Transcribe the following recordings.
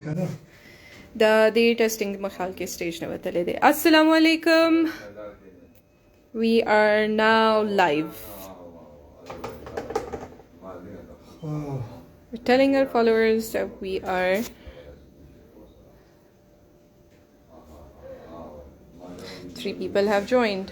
The testing makhal ke stage na batale de. Assalamu alaikum. We are now live. We're telling our followers that we are three people have joined.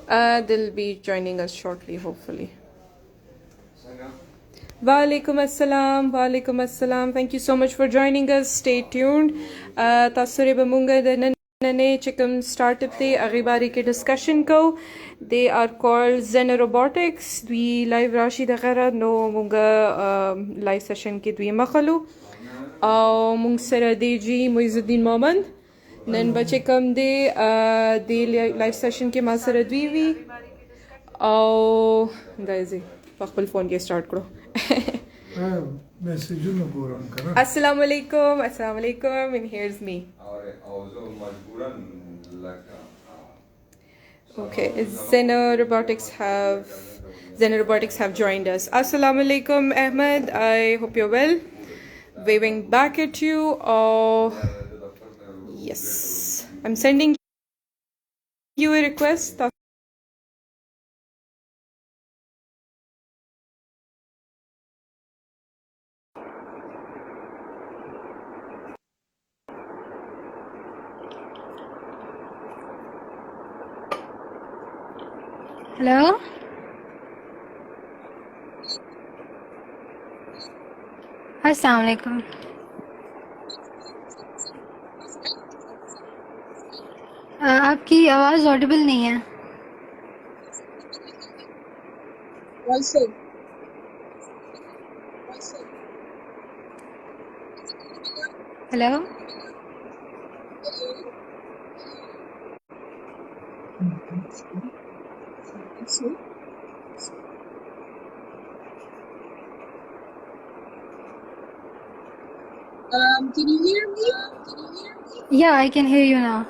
They'll be joining us shortly, hopefully. Walaikum assalam, walaikum assalam. Thank you so much for joining us. Stay tuned. Tasuri bamunga de nane chikum startup de agibari ke discussion ko. They are called Xenorobotics. Dwi live rashi da gara no munga live session ke dwi makhalu. Mung sara deji Muizuddin Mohammed. Nan bache kam de live session ke masara dwi guys pakpal phone ke start karo. Assalamu alaikum, assalamu alaikum, and here's me. Okay, Xenorobotics have joined us. Assalamu alaikum, Ahmed. I hope you're well. Waving back at you. Oh, yes. I'm sending you a request. Hello? अस्सलाम वालेकुम। आपकी आवाज़ Audible नहीं है। Hello? Can you hear me? Yeah, I can hear you now.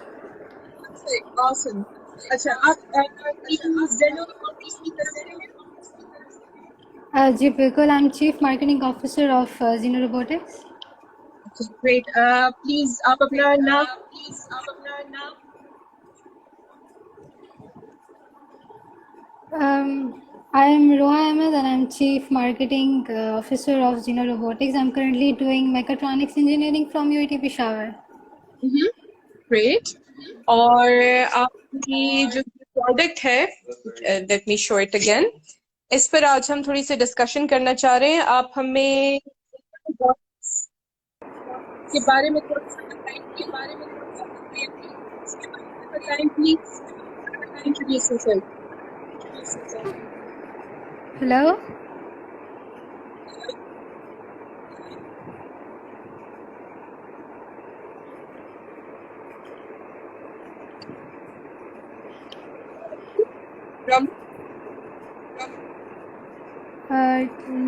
Okay, awesome. अच्छा, आप Xenorobotics की कर रहे हैं? जी बिल्कुल, I'm Chief Marketing Officer of Xenorobotics. Okay, great. Please, आप अपना नाम. I am Roha Ahmed and I'm Chief Marketing Officer of Xenorobotics. I'm currently doing Mechatronics Engineering from UIT Peshawar. Great. और आपकी जो प्रोडक्ट है, let me show it again. इस पर आज हम थोड़ी सी डिस्कशन करना चाह रहे हैं. आप हमें के बारे में बताएं please. Introduce yourself. Hello?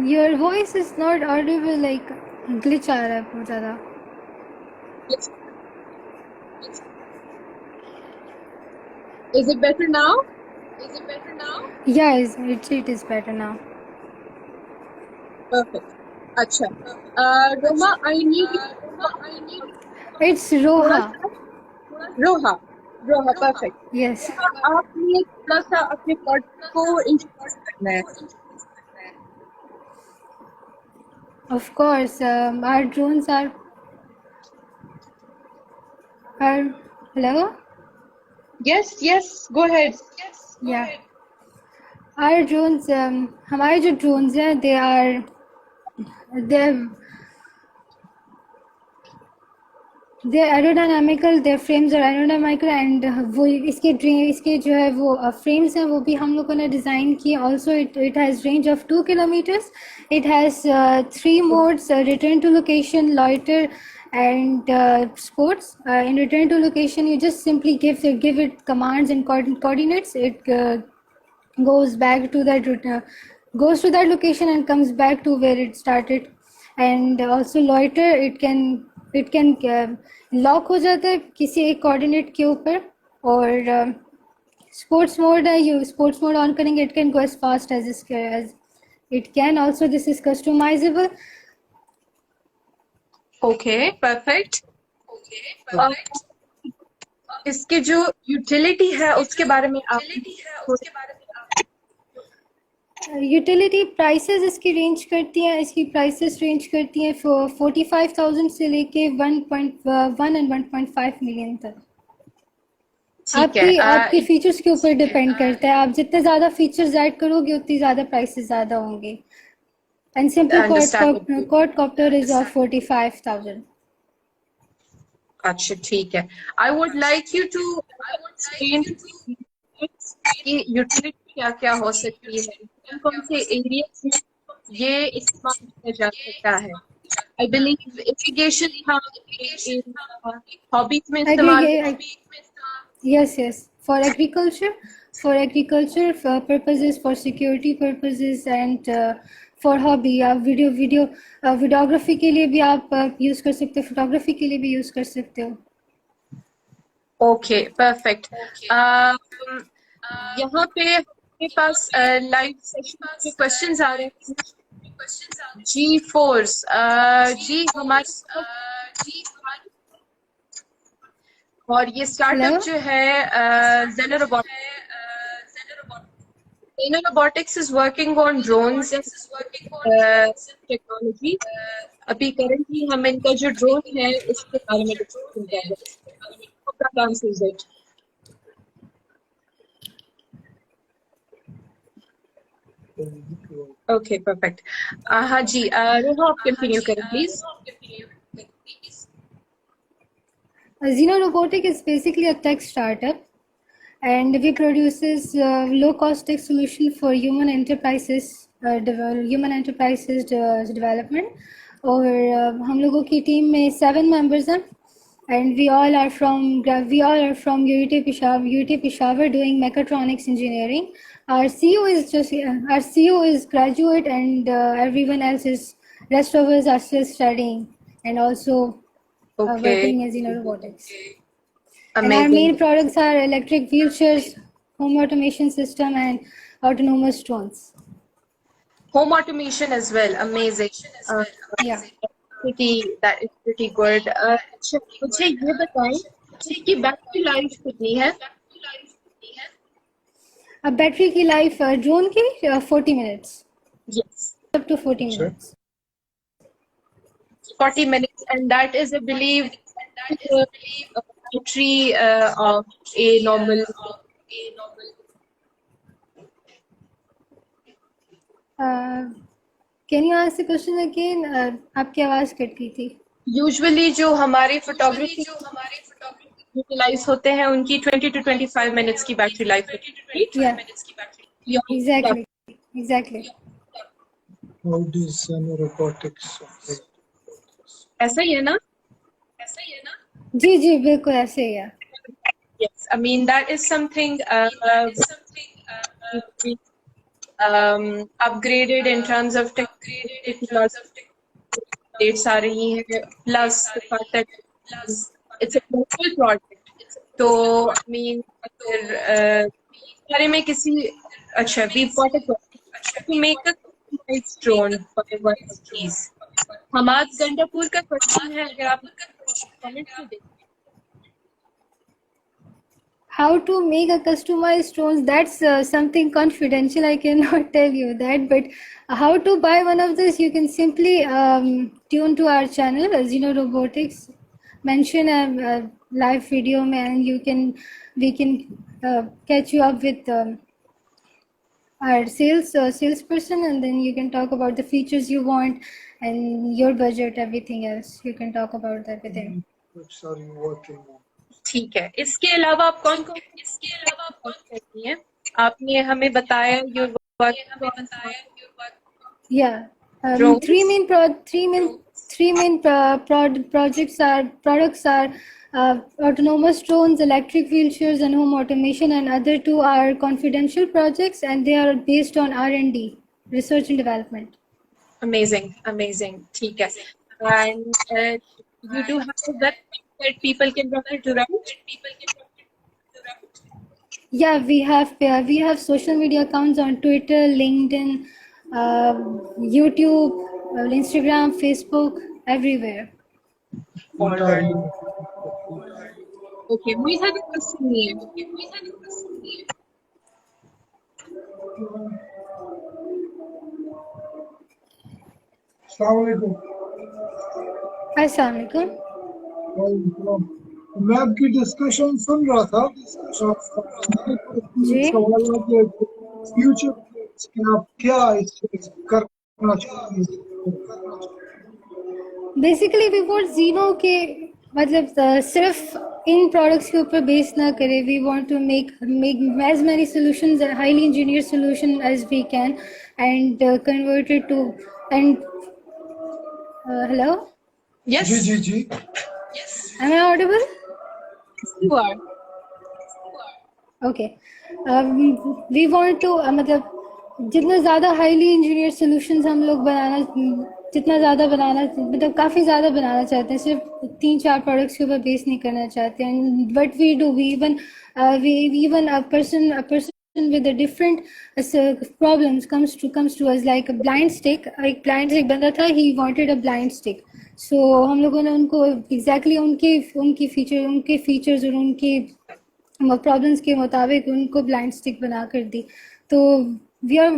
Your voice is not audible, like glitch आ रहा है बहुत ज़्यादा. Is it better now? Yeah, it is better now. Perfect. अच्छा. Roma, I need. It's Roha. Roha, perfect. Yes. आपने थोड़ा सा अपने प्रोडक्ट को इंट्रोड्यूस करना है. Of course, our drones are. Hello? Yes, go ahead. Yeah. Our drones, हमारे जो drones हैं, they're aerodynamical, their frames are aerodynamical, and वो इसके जो है वो frames हैं वो भी हम लोगों ने design किए. Also, it has range of 2 kilometers. It has 3 modes: return to location, loiter, and sports. In return to location, you just simply give it commands and coordinates. It goes back to goes to that location and comes back to where it started. And also loiter, it can lock हो जाता है किसी एक coordinate के ऊपर. और sports mode है, you sports mode on करेंगे, it can go as fast as it can. Also this is customizable. Okay, perfect. इसके जो यूटिलिटी है उसके बारे में आप यूटिलिटी प्राइसेस इसकी रेंज करती हैं, इसकी प्राइसेस रेंज करती हैं 45,000 से लेके 1.1 एंड 1.5 मिलियन तक. ठीक है. आपकी फीचर्स के ऊपर डिपेंड करता है. आप जितने ज़्यादा फीचर्स ऐड करोगे उतनी ज़्यादा प्राइसेस ज़्यादा होंगे. And simple quadcopter is of 45,000. अच्छा, ठीक है. I would like you to explain कि यूटिलिटी क्या क्या हो सकती है, कौन कौन से एरिया में ये इस्तेमाल किया जा सकता है. I believe irrigation था, हॉबीज में इस्तेमाल. Yes. For agriculture purposes, for security purposes, and for hobby. आप वीडियोग्राफी के लिए भी आप यूज कर सकते हो, फोटोग्राफी के लिए भी यूज कर सकते हो. Okay, perfect. यहाँ पे हमारे पास लाइव सेशन के क्वेश्चंस आ रहे हैं. G-Force जी हमारे और ये स्टार्टअप जो है Zener Robotics is working on drones technology. अभी करंटली हम इनका जो ड्रोन है उसके बारे में डिस्कशन कर रहे हैं. Okay, perfect. हाँ जी, रोहा आप कंटिन्यू करें please. Zener Robotics is basically a tech startup, and we produces low-cost tech solution for human enterprises development. और हम लोगों की टीम में 7 members हैं, and we all are from UT Peshawar doing mechatronics engineering. Our CEO is graduate, and everyone else rest of us are still studying and also working as Zener Robotics. And our main products are electric wheelchairs, home automation system, and autonomous drones. Home automation as well. Amazing. Yeah. That is pretty good. मुझे ये बताएं कि battery life कितनी है? अब battery की life drone की 40 minutes. Yes. Up to 40 minutes. 40 minutes, and that is, I believe, battery of a normal. Can you ask the question again? आपकी आवाज कट गई थी. Usually जो हमारे फोटोग्राफी यूटिलाइज होते हैं उनकी 20 to 25 minutes की बैटरी लाइफ होती है. Yeah. Exactly. How does Zener Robotics operate? ऐसा ही है ना? जी बिल्कुल ऐसे ही है. Yes, I mean that is something upgraded in terms of technology. Updates आ रही हैं, plus the fact that it's a global project. तो I mean अगर बारे में किसी अच्छा we got a project to make a customized drone for one of these. Hammad Gandapur का question है, अगर आप कमेंट में देखें. How to make a customized drones? That's something confidential. I cannot tell you that. But how to buy one of this? You can simply tune to our channel, Zener Robotics. Mention a live video, and we can catch you up with our salesperson, and then you can talk about the features you want and your budget, everything else. You can talk about everything. Which are you working on? ठीक है. इसके अलावा आप कौन करती हैं? आपने हमें बताया your work. Yeah. Three main products are autonomous drones, electric wheelchairs, and home automation, and other 2 are confidential projects, and they are based on R&D, research and development. Amazing. ठीक है. And you do have a website that people can refer to, right? Yeah, we have social media accounts on Twitter, LinkedIn, YouTube, Instagram, Facebook, everywhere. What are you? Okay मुझे कोई question नहीं है अस्सलाम वालेकुम। अस्सलाम वालेकुम। वालेकुम। मैं आपकी डिस्कशन सुन रहा था। जी। सवाल है कि फ्यूचर कि आप क्या इससे करना चाहते हैं? बेसिकली वी वांट जीनो के मतलब सिर्फ इन प्रोडक्ट्स के ऊपर बेस ना करें. We want to make as many solutions and highly engineered solution as we can and convert it to and hello, yes जी जी जी। am I audible? You are okay. We want to मतलब जितना ज़्यादा highly engineer solutions हम लोग बनाना जितना ज़्यादा बनाना मतलब काफ़ी ज़्यादा बनाना चाहते हैं. सिर्फ 3-4 प्रोडक्ट्स के ऊपर बेस नहीं करना चाहते हैं. But we do we even a person with a different problems comes to us like a blind stick. एक blind stick बंदा था, he wanted a blind stick. So हम लोगों ने उनको exactly उनके फीचर्स और उनके प्रॉब्लम्स के मुताबिक उनको ब्लाइंड स्टिक बना कर दी. तो we are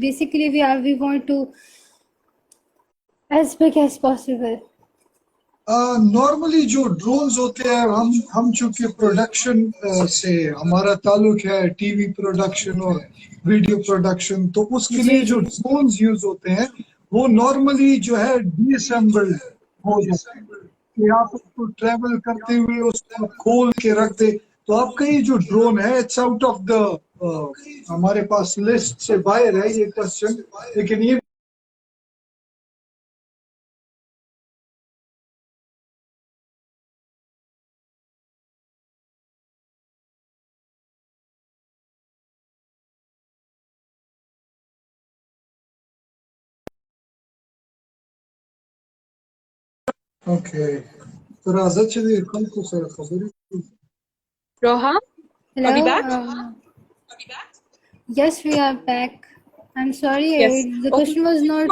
basically we want to as big as possible. Normally जो ड्रोन्स होते हैं हम चूंकि प्रोडक्शन से हमारा ताल्लुक है, टीवी प्रोडक्शन और वीडियो प्रोडक्शन, तो उसके जी, लिए जो जी. ड्रोन्स यूज होते हैं वो नॉर्मली जो है डिसेंबल्ड हो जाते हैं कि आप उसको ट्रेवल करते हुए उसको खोल के रख दे. तो आपका ये जो ड्रोन है इट्स आउट ऑफ द हमारे पास लिस्ट से बाहर है ये क्वेश्चन, लेकिन ये ओके. तर आजच्या कल सर खबर रोहा Hello. Are we back? Yes, we are back. I'm sorry, Yes. the Okay. question was not.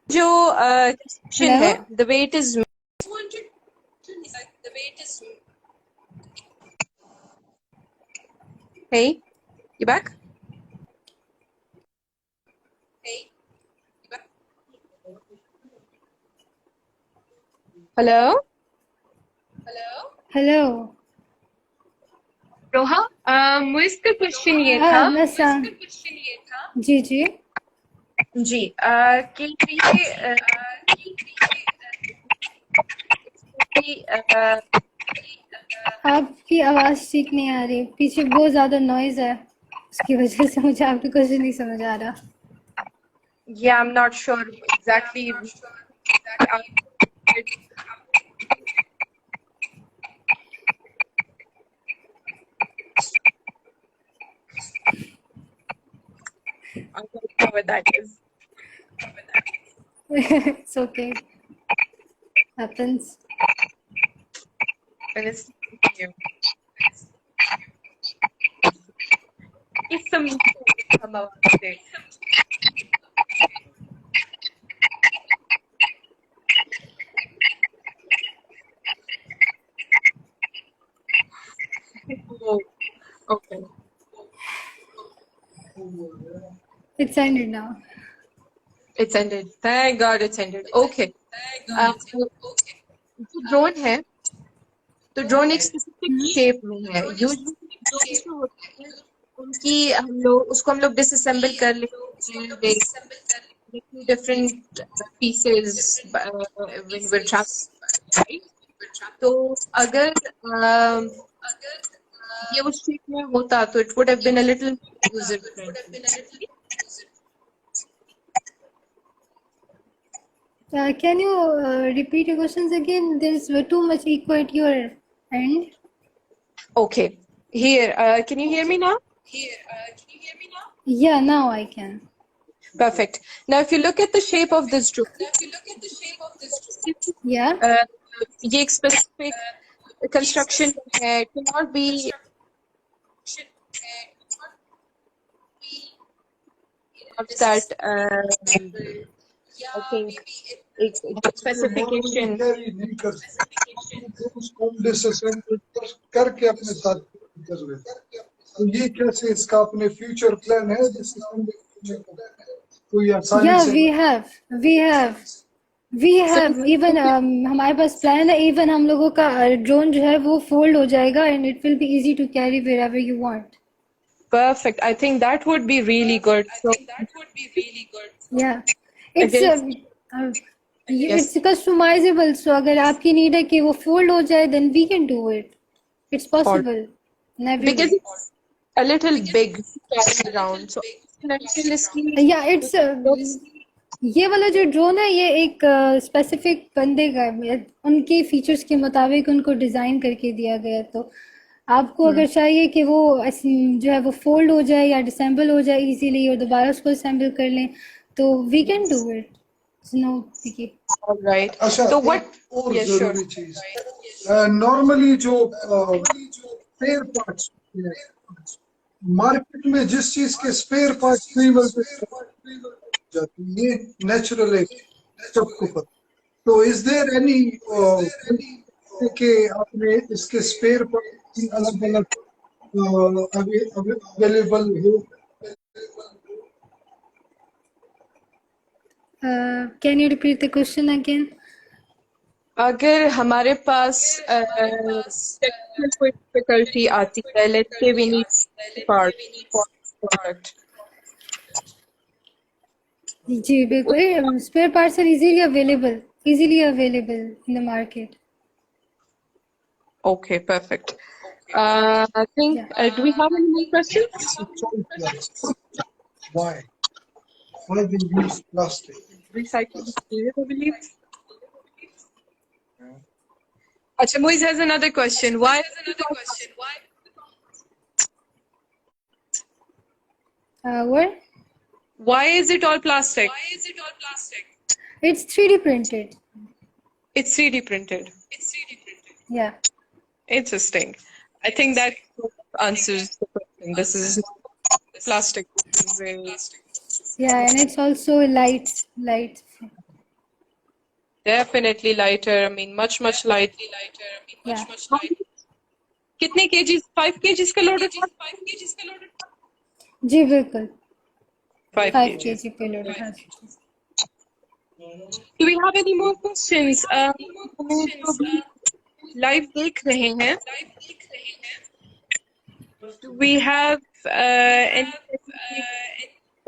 जो question Hello? है the weight is hey you back hello Hello. रोहा मुझका क्वेश्चन ये था हाँ, मैं जी जी. जी कि आपकी आवाज़ ठीक नहीं आ रही, पीछे बहुत ज़्यादा नॉइज़ है, उसकी वजह से मुझे आपकी क्वेश्चन नहीं समझ आ रहा. yeah I'm not sure exactly I don't know what that is. It's okay. Happens. And it's you. It's some about it. Oh, okay. It's ended now. It's ended. Thank God it's ended. Okay. Drone है तो drone एक specific shape में है. Usually जो होते हैं उनकी हम लोग डिसअसेंबल कर लेते हैं different pieces when we transfer. तो अगर ये उस शेप में होता तो it would have been a little user friendly. Can you repeat your questions again? There's too much echo at your end. Okay. Here, can you hear me now? Yeah, now I can. Perfect. Now, if you look at the shape of this drone, Yeah. ये एक specific construction है, can not be that I think एक specification carry नहीं कर सकते, उसको disassemble करके अपने साथ कर रहे हैं। तो ये कैसे इसका अपने फ्यूचर प्लान है डिसअसेंबल कोई आसानी Yeah, से? we have even हमारे पास प्लान है, इवन हम लोगों का ड्रोन जो है वो फोल्ड हो जाएगा and it will be easy to carry wherever you want. perfect. I think that would be really good. So Yeah, it's again, it's customizable. So अगर आपकी need है कि वो fold हो जाए, then we can do it. It's possible in every because way. it's a little big to carry around. So इसकी Yeah, it's ये वाला जो ड्रोन है ये एक स्पेसिफिक बंदे का है, उनके फीचर्स के मुताबिक उनको डिजाइन करके दिया गया है। तो आपको अगर चाहिए कि वो जो है वो फोल्ड हो जाए या डिसेंबल हो जाए इजीली और दोबारा उसको असेंबल कर लें, तो we can do it, no दिक्कत। all right. अच्छा, So what? एक और Yeah, sure. जरूरी चीज, नॉर्मली जो स्पेयर पार्ट्स मार्केट में जिस चीज के स्पेयर पार्ट्स नहीं मिलते जाते, ये नेचुरल है, सबको पता। तो इज देयर एनी कि आपने इसके स्पेयर पार्ट्स अलग अलग अवेलेबल हो? Can you repeat the question again? अगर हमारे पास टेक्निकल कोई डिफिकल्टी आती है, let's say we need part for product, जी बिल्कुल, spare parts are easily available in the market. okay, perfect. I think do we have any more questions? Why they use plastic? Recycling material, I believe. Acha, Moiz has another question. Why? What? Why is it all plastic? It's 3D printed. It's 3D printed. Yeah. Interesting. I think that answers the question. This is plastic. Yeah, and it's also light. Definitely lighter. I mean, much lighter. Yeah. कितने kgs? 5 kgs का load था? जी बिल्कुल, 5 5 kgs. kg payload है। Do we have any more questions? Live देख रहे हैं. Do we have any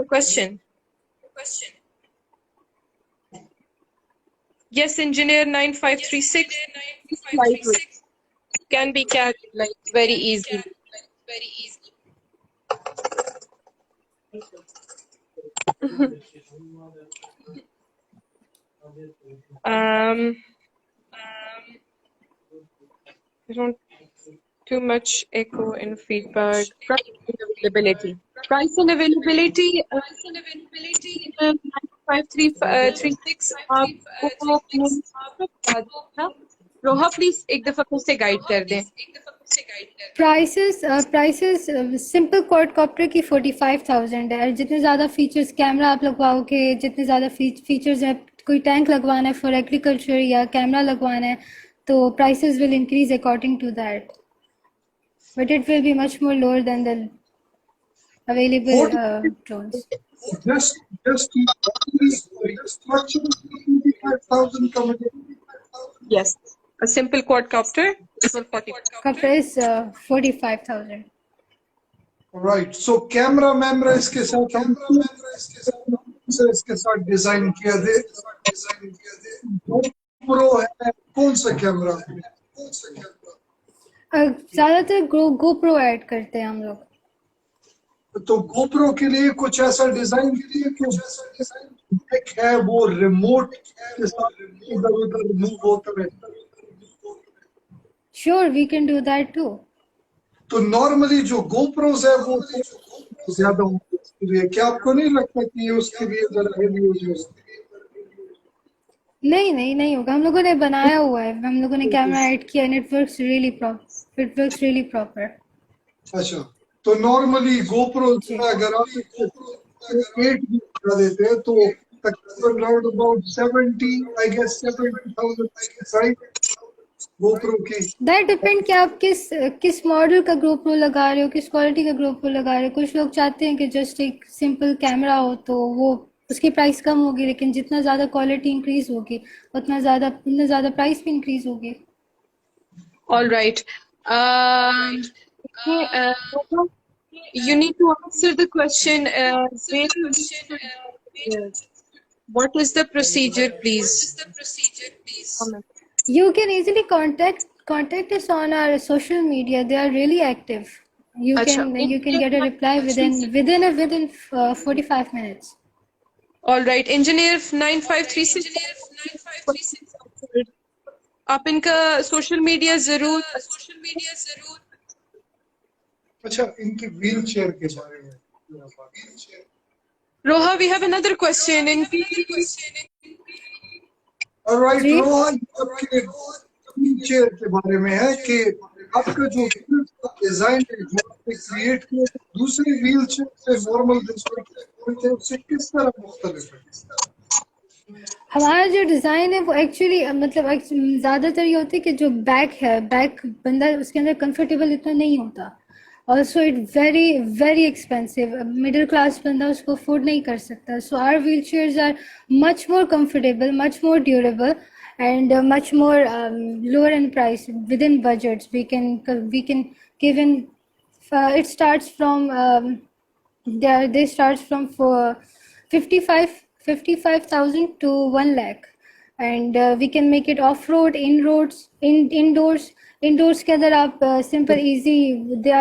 question? Yes, engineer 9536 lightweight, can be carried like very easily. I don't too much echo in feedback. Price and availability. 5336 आपको रोहा please एक दफा फिर से guide कर दें। प्राइसेस सिंपल क्वाडकॉप्टर की 45,000 है। जितने ज़्यादा फीचर्स कैमरा आप लगवाओगे, जितने ज़्यादा फीचर्स है, कोई टैंक लगवाना है फॉर एग्रीकल्चर या कैमरा लगवाना है, तो prices will increase according to that, but it will be much more lower than the available drones. Just structure 25,000 coming in. Yes, a simple quadcopter is 40. Copter is 45,000. Right. So camera इसके साथ हम इसके साथ design किया दे। GoPro है, कौन सा camera? ज़्यादातर GoPro ऐड करते हैं हम लोग। तो GoPro के लिए कुछ ऐसा डिजाइन है वो रिमोट के साथ इधर-उधर मूव होता रहता है। Sure, we can do that too. तो नॉर्मली जो GoPros है वो ज्यादा होती है इसके लिए। क्या आपको नहीं लगता कि ये उसके लिए जरा हेवी हो जाए? नहीं नहीं नहीं होगा, हम लोगों ने बनाया हुआ है, हम लोगों ने कैमरा ऐड किया and it works really proper. अच्छा, तो नॉर्मली गोप्रो जी। अगर आप 8 भी लगा देते हैं तो तकरीबन round about 70, I guess 70,000 price GoPro की। दैट डिपेंड कि आप किस किस मॉडल का GoPro लगा रहे हो, किस क्वालिटी का GoPro लगा रहे हो। कुछ लोग चाहते हैं कि जस्ट एक सिंपल कैमरा हो तो वो उसकी प्राइस कम होगी, लेकिन जितना ज़्यादा क्वालिटी इंक्रीज होगी उतना ज़्यादा प्राइस भी इंक्रीज होगी। All right. Roha, you need to answer the question. What is the procedure, please? Comment. You can easily contact us on our social media. They are really active. You अच्छा, can get a reply within 45 minutes. All right. Engineer 9536. आप इनका social media जरूर। अच्छा, इनकी wheel chair के बारे में जरा बात। रोहा, we have another question. इनकी ऑलराइट जी। रोहा, आपके व्हील चेयर के बारे में है कि आपका जो व्हील डिजाइन है जो आपने क्रिएट किया है, दूसरी व्हील चेयर से नॉर्मल उससे किस तरह मुख्तलिफ है? हमारा जो डिज़ाइन है वो एक्चुअली मतलब ज़्यादातर ये होती है कि जो बैक बंदा उसके अंदर कंफर्टेबल इतना नहीं होता। Also it very expensive, middle class बंदा उसको अफोर्ड नहीं कर सकता। So our wheel chairs are much more comfortable, much more durable and much more lower in price within budgets. We can give in it starts from they starts from for 55,000 to 1 lakh, and we can make it off road, indoors के अंदर आप simple easy they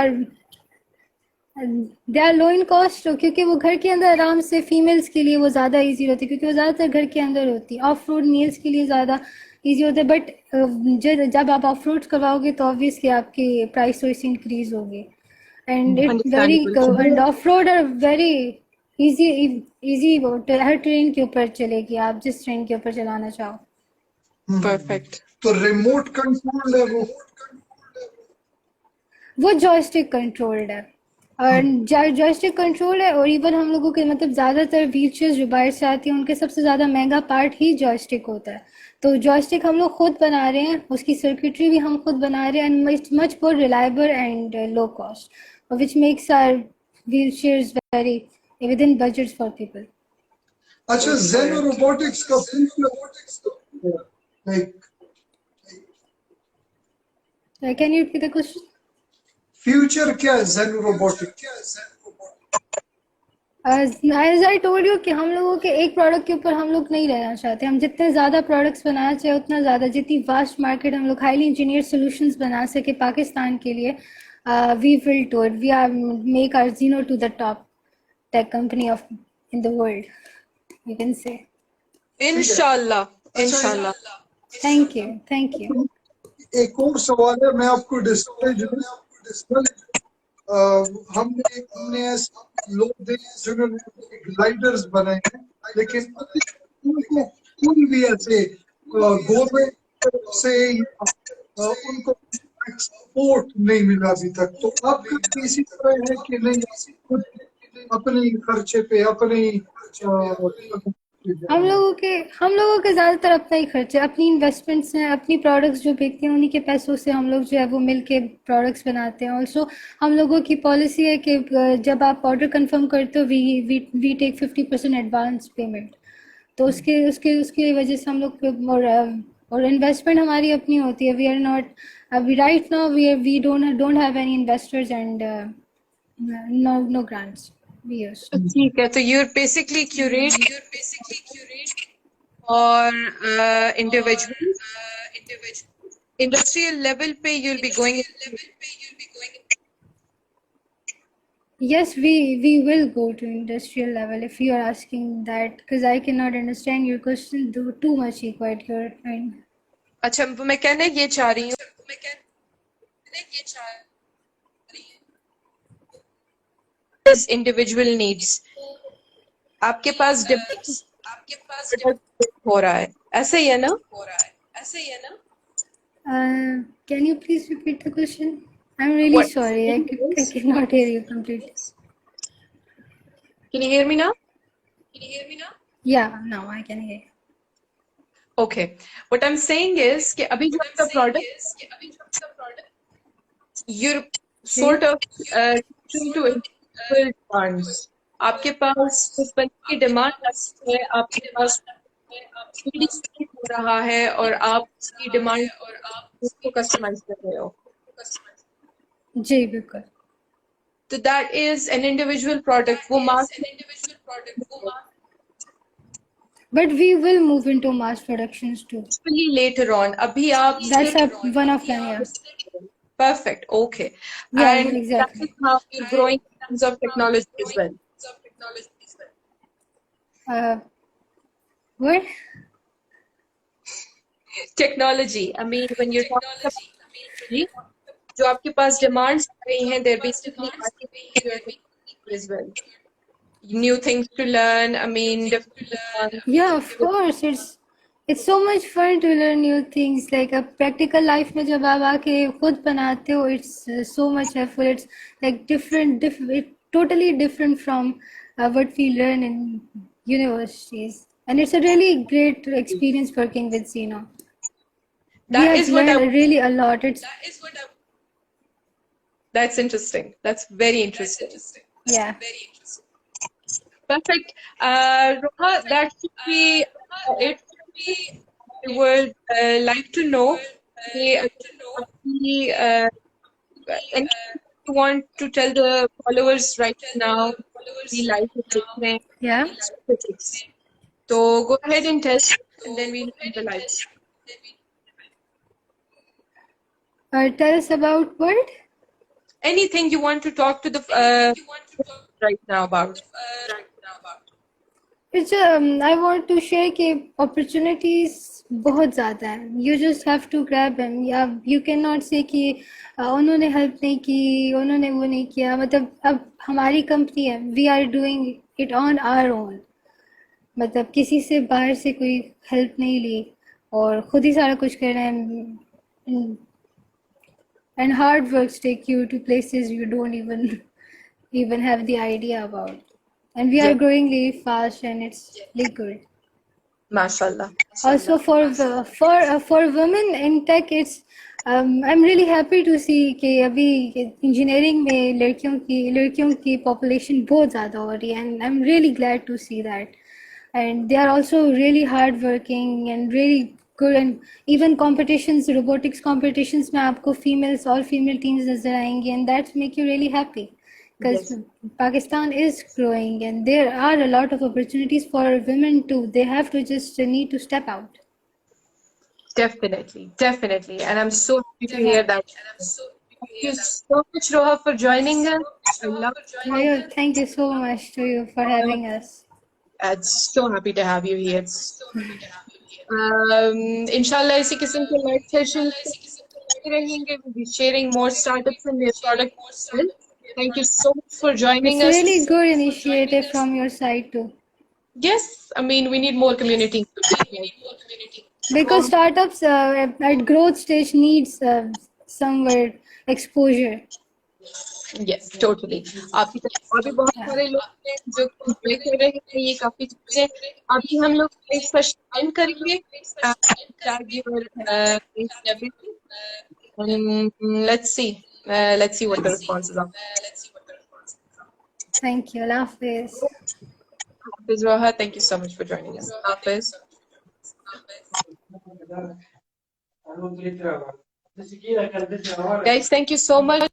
are low in cost, क्योंकि वो घर के अंदर आराम से फीमेल्स के लिए वो ज़्यादा इजी होती है, क्योंकि वो ज़्यादातर घर के अंदर होती है। ऑफ रोड मेल्स के लिए ज़्यादा इजी होता है, बट जब आप ऑफ रोड करवाओगे तो ऑब्वियसली आपकी प्राइस थोड़ी सी इंक्रीज होगी। And it very Understandable. And off road are very easy easy हर ट्रेन के ऊपर चलेगी, आप जिस ट्रेन के ऊपर चलाना चाहो। Perfect. तो रिमोट कंट्रोल है वो जॉयस्टिक कंट्रोल्ड है, और जॉयस्टिक कंट्रोल है। और इवन हम लोगों के मतलब ज़्यादातर व्हीलचेयर्स जो बाहर से आती हैं उनके सबसे ज़्यादा महंगा पार्ट ही जॉयस्टिक होता है। तो जॉयस्टिक हम लोग खुद बना रहे हैं, उसकी सर्किटरी भी हम खुद बना रहे हैं, and much more reliable and low cost, which makes our wheelchairs very within budget for people. अच्छा, जेनो रोबोटिक्स का future like can you repeat the question? Future क्या है Geno robotics? As I told you कि हम लोगों के एक product के ऊपर हम लोग नहीं रहना चाहते। हम जितने ज़्यादा प्रोडक्ट्स बनाना चाहे उतना ज़्यादा, जितनी वास्ट मार्केट हम लोग हाईली इंजीनियर सॉल्यूशंस बना सके पाकिस्तान के लिए, we will do it. We are make our geno to the top tech company of in the world, you can say. इंशाल्लाह, इंशाल्लाह। Thank you. एक और सवाल है, मैं आपको डिस्प्ले हमने ऐसे लोग देखे जिन्होंने ग्लाइडर्स बनाए हैं, लेकिन उनको कोई भी ऐसे गवर्नमेंट से उनको सपोर्ट नहीं मिला अभी तक। तो आपका इसी तरह है कि नहीं, खुद अपने खर्चे पे हम लोगों के ज़्यादातर अपना ही खर्च है, अपनी इन्वेस्टमेंट्स हैं, अपनी प्रोडक्ट्स जो बेचते हैं उन्हीं के पैसों से हम लोग जो है वो मिल के प्रोडक्ट्स बनाते हैं। ऑल्सो हम लोगों की पॉलिसी है कि जब आप ऑर्डर कंफर्म करते हो वी टेक 50% एडवांस पेमेंट। तो उसकी वजह से हम लोग और इन्वेस्टमेंट हमारी अपनी होती है। We are not we right now we don't have any investors and no grants we use. ठीक है, तो you're basically curate और individual industrial level पे you'll be going. Yes, we will go to industrial level if you are asking that, because I cannot understand your question too much. Quiet your mind. अच्छा, मैं कहना ये चाह रही हूँ individual needs. आपके पास हो रहा है ऐसे ही है ना? Can you please repeat the question? I'm really What? sorry. I cannot hear you completely. Can you hear me now? Yeah, now I can hear you. Okay. What I'm saying is कि अभी जो आपका product you're sort of trying to individual demands. आपके पास जिस बंदे की demand है, आपके पास really हो रहा है और आप उसकी डिमांड उसको कस्टमाइज कर रहे हो. जी बिल्कुल. So that is an individual product. वो mass But we will move into mass productions too. Hopefully later on. अभी आप That's one of them, yeah. perfect. Okay. Yeah, And exactly. that is how you're growing in terms of technology as well. What? Technology. I mean, when you're talking about technology, जो आपके पास demands आ रही हैं, they're basically asking your technology as well. New things to learn. I mean, different demands. Yeah, of course. It's so much fun to learn new things. Like a practical life में जब आप आके खुद बनाते हो, it's so much effort. It's like totally different from what we learn in universities. And it's a really great experience working with Zeno. We That have is what learned really a lot. That's interesting. That's very interesting. Yeah. Perfect. Roha, that should be it. I would like to know anything you want to tell the followers right now. We like to take Yeah. specifics. So go ahead and tell, and then we'll end the live. Tell us about what? Anything you want to talk to the right now about. It's I want to share कि opportunities बहुत ज़्यादा हैं. You just have to grab them. या you cannot say कि उन्होंने help नहीं की, उन्होंने वो नहीं किया. मतलब अब हमारी company है. We are doing it on our own. मतलब किसी से बाहर से कोई help नहीं ली और खुद ही सारा कुछ कर रहे हैं. And hard works take you to places you don't even have the idea about. And we are growing really fast, and it's really good. MashaAllah. Also, for women in tech, it's I'm really happy to see कि अभी engineering में लड़कियों की population बहुत ज़्यादा हो रही है, and I'm really glad to see that. And they are also really hardworking and really good. And even competitions, robotics competitions में आपको all female teams नजर आएंगी, and that make you really happy. Because Pakistan is growing and there are a lot of opportunities for women too. They have to just need to step out. Definitely. And I'm so happy to hear that. Thank you so much, Roha, for joining us. I love Yeah, thank you so much to you for having us. I'm so happy to have you here. Inshallah, इसी किस्म के live sessions रहेंगे. We'll be sharing more startups and their products. Thank you so much for joining us. It's a really good initiative from your side too. Yes, I mean, we need more community. Because startups at growth stage needs somewhere exposure. Yes, totally. आपकी तरफ और भी बहुत सारे लोग हैं जो enjoy कर रहे हैं ये काफी चीजें. अभी हम लोग इस पर शामिल करेंगे. Tag your everything. Let's see what the responses are. Thank you. Allah Hafiz. Hafiz Roha, thank you so much for joining us. Hafiz. Guys, thank you so much.